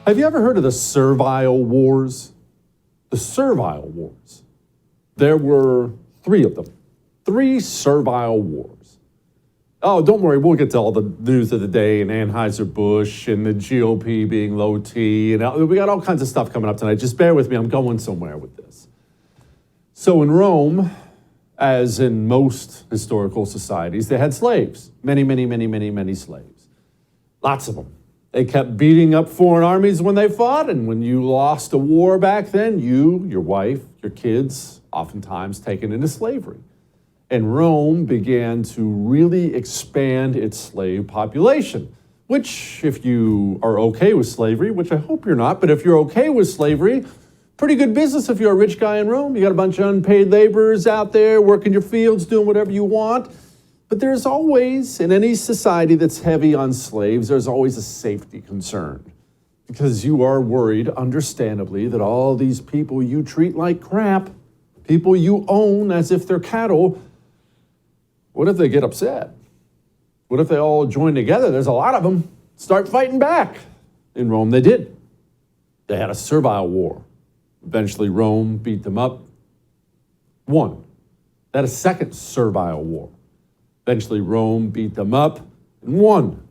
Have you ever heard of the Servile Wars? The Servile Wars. There were 3 of them. 3 Servile Wars. Oh, don't worry, we'll get to all the news of the day and Anheuser-Busch and the GOP being low T. And we got all kinds of stuff coming up tonight. Just bear with me, I'm going somewhere with this. So in Rome, as in most historical societies, they had slaves. Many slaves. Lots of them. They kept beating up foreign armies when they fought, and when you lost a war back then, you, your wife, your kids, oftentimes taken into slavery. And Rome began to really expand its slave population, which, if you are okay with slavery, which I hope you're not, but if you're okay with slavery, pretty good business if you're a rich guy in Rome. You got a bunch of unpaid laborers out there working your fields, doing whatever you want. But there's always, in any society that's heavy on slaves, there's always a safety concern. Because you are worried, understandably, that all these people you treat like crap, people you own as if they're cattle, what if they get upset? What if they all join together? There's a lot of them. Start fighting back. In Rome, they did. They had a servile war. Eventually, Rome beat them up, won. They had a second servile war. Eventually, Rome beat them up and won.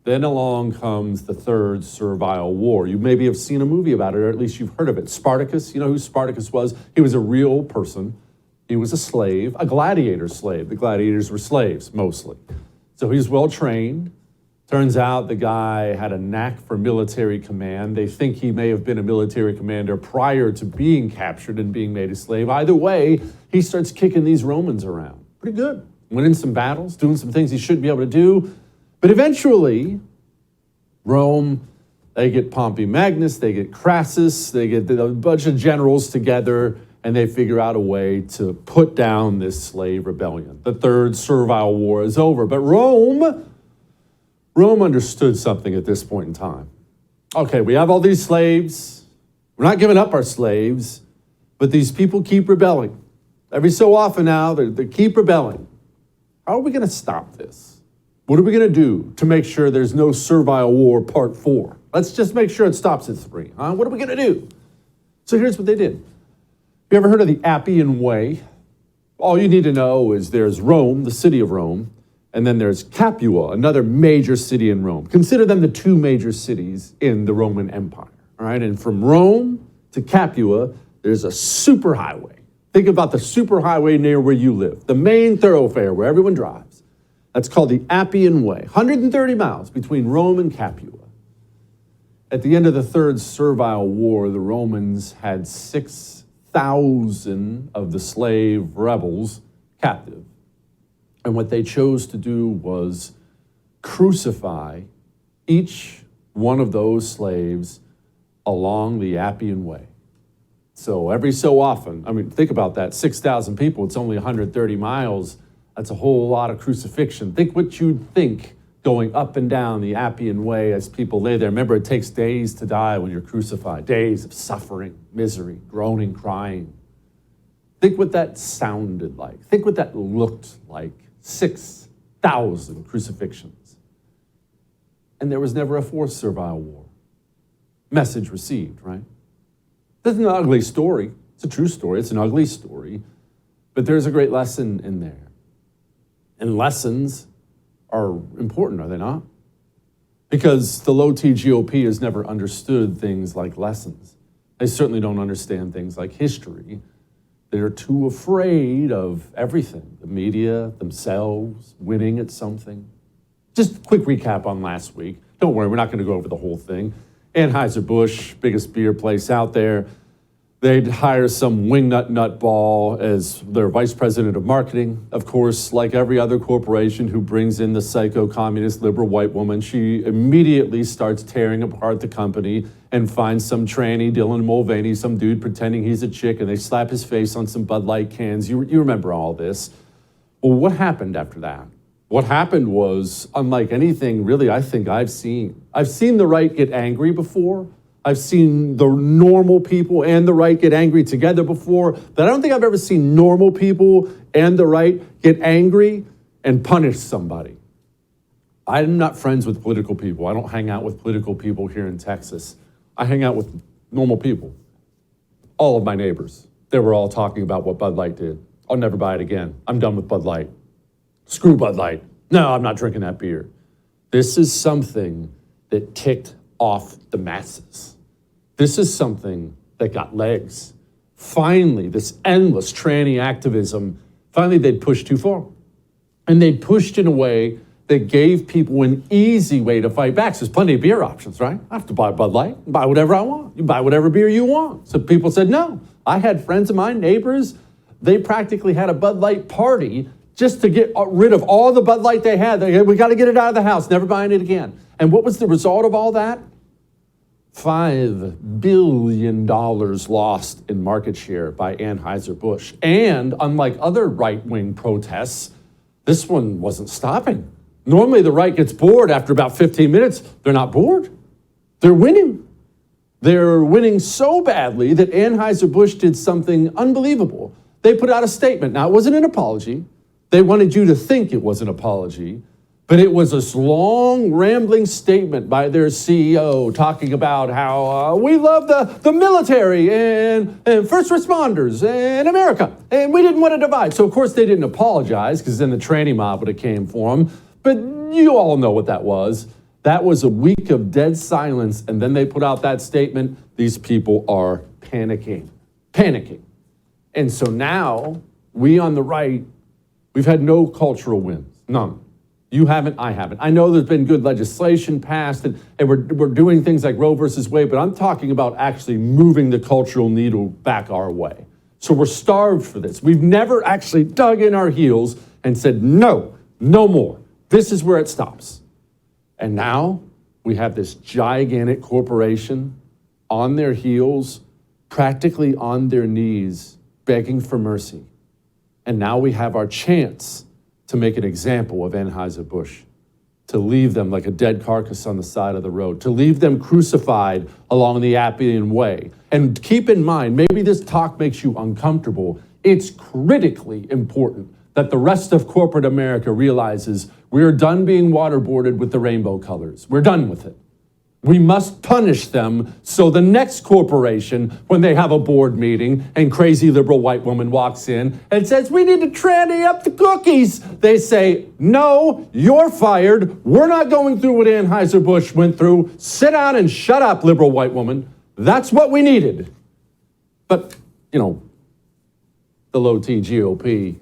Then along comes the third servile war. You maybe have seen a movie about it, or at least you've heard of it. Spartacus, you know who Spartacus was? He was a real person. He was a slave, a gladiator slave. The gladiators were slaves, mostly. So he was well-trained. Turns out the guy had a knack for military command. They think he may have been a military commander prior to being captured and being made a slave. Either way, he starts kicking these Romans around. Pretty good. Winning some battles, doing some things he shouldn't be able to do. But eventually, Rome, they get Pompey Magnus, they get Crassus, they get a bunch of generals together, and they figure out a way to put down this slave rebellion. The third servile war is over. But Rome understood something at this point in time. Okay, we have all these slaves. We're not giving up our slaves, but these people keep rebelling. Every so often now, they keep rebelling. How are we going to stop this? What are we going to do to make sure there's no servile war part 4? Let's just make sure it stops at 3. What are we going to do? So here's what they did. You ever heard of the Appian Way? All you need to know is there's Rome, the city of Rome, and then there's Capua, another major city in Rome. Consider them the 2 major cities in the Roman Empire. All right, and from Rome to Capua, there's a superhighway. Think about the superhighway near where you live, the main thoroughfare where everyone drives. That's called the Appian Way, 130 miles between Rome and Capua. At the end of the third servile war, the Romans had 6,000 of the slave rebels captive. And what they chose to do was crucify each one of those slaves along the Appian Way. So every so often, think about that, 6,000 people, it's only 130 miles. That's a whole lot of crucifixion. Think what you'd think going up and down the Appian Way as people lay there. Remember, it takes days to die when you're crucified. Days of suffering, misery, groaning, crying. Think what that sounded like. Think what that looked like. 6,000 crucifixions. And there was never a fourth servile war. Message received, right? This is an ugly story. It's a true story. It's an ugly story. But there's a great lesson in there. And lessons are important, are they not? Because the low-T GOP has never understood things like lessons. They certainly don't understand things like history. They're too afraid of everything, the media, themselves, winning at something. Just a quick recap on last week. Don't worry, we're not going to go over the whole thing. Anheuser-Busch, biggest beer place out there, they'd hire some wingnut nutball as their vice president of marketing. Of course, like every other corporation who brings in the psycho-communist liberal white woman, she immediately starts tearing apart the company and finds some tranny, Dylan Mulvaney, some dude pretending he's a chick, and they slap his face on some Bud Light cans. You remember all this. Well, what happened after that? What happened was, unlike anything really I think I've seen the right get angry before. I've seen the normal people and the right get angry together before, but I don't think I've ever seen normal people and the right get angry and punish somebody. I'm not friends with political people. I don't hang out with political people here in Texas. I hang out with normal people. All of my neighbors, they were all talking about what Bud Light did. I'll never buy it again. I'm done with Bud Light. Screw Bud Light. No, I'm not drinking that beer. This is something that ticked off the masses. This is something that got legs. Finally, this endless tranny activism, finally they'd pushed too far. And they pushed in a way that gave people an easy way to fight back. So there's plenty of beer options, right? I have to buy Bud Light, buy whatever I want. You buy whatever beer you want. So people said no. I had friends of mine, neighbors, they practically had a Bud Light party just to get rid of all the Bud Light they had. We got to get it out of the house, never buying it again. And what was the result of all that? $5 billion lost in market share by Anheuser-Busch. And unlike other right-wing protests, this one wasn't stopping. Normally the right gets bored after about 15 minutes. They're not bored. They're winning. They're winning so badly that Anheuser-Busch did something unbelievable. They put out a statement. Now, it wasn't an apology. They wanted you to think it was an apology, but it was this long, rambling statement by their CEO talking about how we love the military and first responders and America, and we didn't want to divide. So, of course, they didn't apologize because then the tranny mob would have came for them. But you all know what that was. That was a week of dead silence, and then they put out that statement. These people are panicking. And so now, we on the right, we've had no cultural wins, none. You haven't, I haven't. I know there's been good legislation passed, and we're doing things like Roe versus Wade, but I'm talking about actually moving the cultural needle back our way. So we're starved for this. We've never actually dug in our heels and said, no more. This is where it stops. And now we have this gigantic corporation on their heels, practically on their knees, begging for mercy. And now we have our chance to make an example of Anheuser-Busch, to leave them like a dead carcass on the side of the road, to leave them crucified along the Appian Way. And keep in mind, maybe this talk makes you uncomfortable. It's critically important that the rest of corporate America realizes we're done being waterboarded with the rainbow colors. We're done with it. We must punish them so the next corporation, when they have a board meeting and crazy liberal white woman walks in and says, we need to tranny up the cookies, they say, no, you're fired. We're not going through what Anheuser-Busch went through. Sit down and shut up, liberal white woman. That's what we needed. But, the low-T GOP,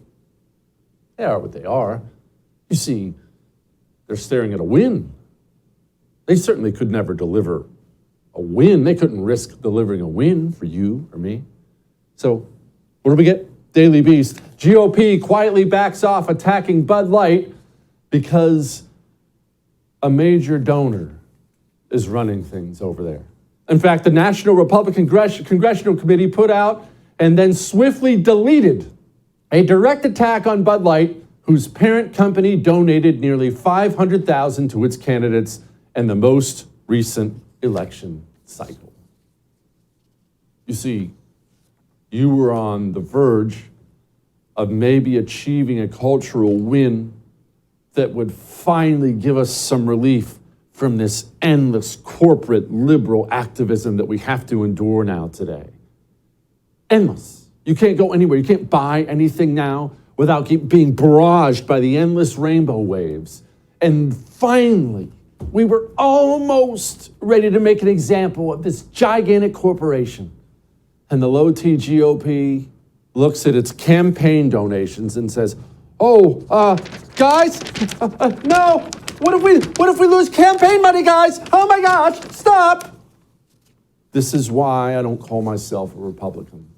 they are what they are. You see, they're staring at a win. They certainly could never deliver a win. They couldn't risk delivering a win for you or me. So what do we get? Daily Beast. GOP quietly backs off attacking Bud Light because a major donor is running things over there. In fact, the National Republican Congressional Committee put out and then swiftly deleted a direct attack on Bud Light, whose parent company donated nearly $500,000 to its candidates in the most recent election cycle. You see, you were on the verge of maybe achieving a cultural win that would finally give us some relief from this endless corporate liberal activism that we have to endure now today. Endless. You can't go anywhere. You can't buy anything now without being barraged by the endless rainbow waves. And finally, we were almost ready to make an example of this gigantic corporation. And the low-T GOP looks at its campaign donations and says, guys, no, what if we lose campaign money, guys? Oh my gosh, stop. This is why I don't call myself a Republican.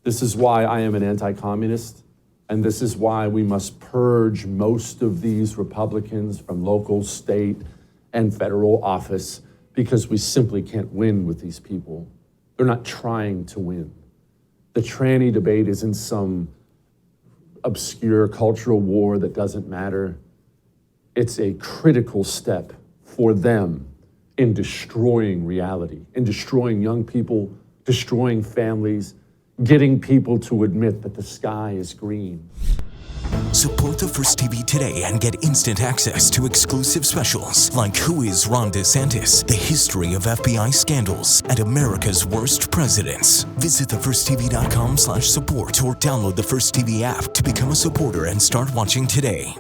This is why I am an anti-communist. And this is why we must purge most of these Republicans from local, state, and federal office, because we simply can't win with these people. They're not trying to win. The tranny debate isn't some obscure cultural war that doesn't matter. It's a critical step for them in destroying reality, in destroying young people, destroying families, getting people to admit that the sky is green. Support the First TV today and get instant access to exclusive specials like Who is Ron DeSantis, The History of FBI Scandals, and America's Worst Presidents. Visit thefirsttv.com/support or download the First TV app to become a supporter and start watching today.